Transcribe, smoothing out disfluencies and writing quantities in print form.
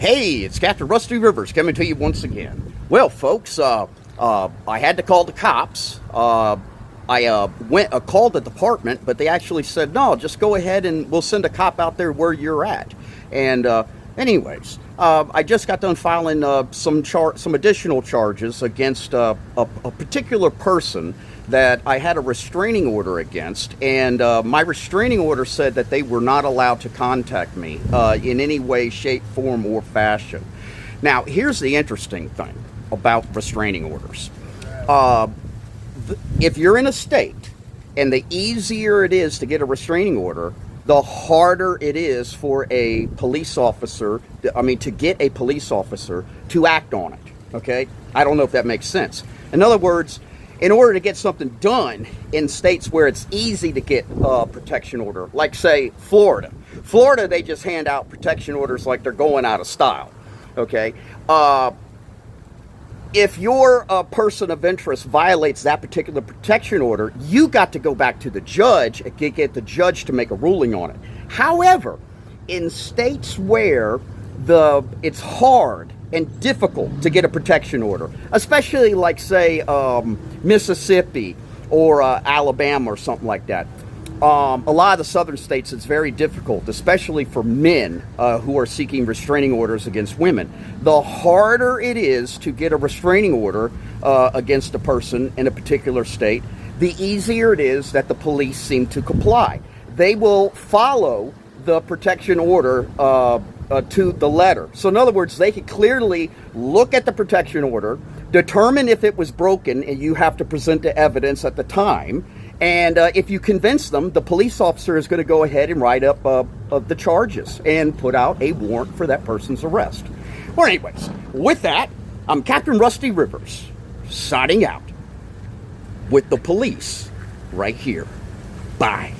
Hey, it's Captain Rusty Rivers coming to you once again. Well, folks, I had to call the cops. I called the department, but they actually said, no, just go ahead and we'll send a cop out there where you're at. And anyways, I just got done filing some additional charges against a particular person that I had a restraining order against, and my restraining order said that they were not allowed to contact me in any way, shape, form, or fashion. Now, here's the interesting thing about restraining orders. If you're in a state, and the easier it is to get a restraining order, the harder it is for a police officer, to get a police officer to act on it, okay? I don't know if that makes sense. In other words, in order to get something done in states where it's easy to get a protection order, like say Florida. Florida, they just hand out protection orders like they're going out of style, okay? If your person of interest violates that particular protection order, you got to go back to the judge and get the judge to make a ruling on it. However, in states where it's hard and difficult to get a protection order, especially like say Mississippi or Alabama or something like that. A lot of the southern states, it's very difficult, especially for men who are seeking restraining orders against women. The harder it is to get a restraining order against a person in a particular state, the easier it is that the police seem to comply. They will follow the protection order to the letter. So in other words, they can clearly look at the protection order, determine if it was broken, and you have to present the evidence at the time. And if you convince them, the police officer is going to go ahead and write up the charges and put out a warrant for that person's arrest. Well, anyways, with that, I'm Captain Rusty Rivers, signing out with the police right here. Bye.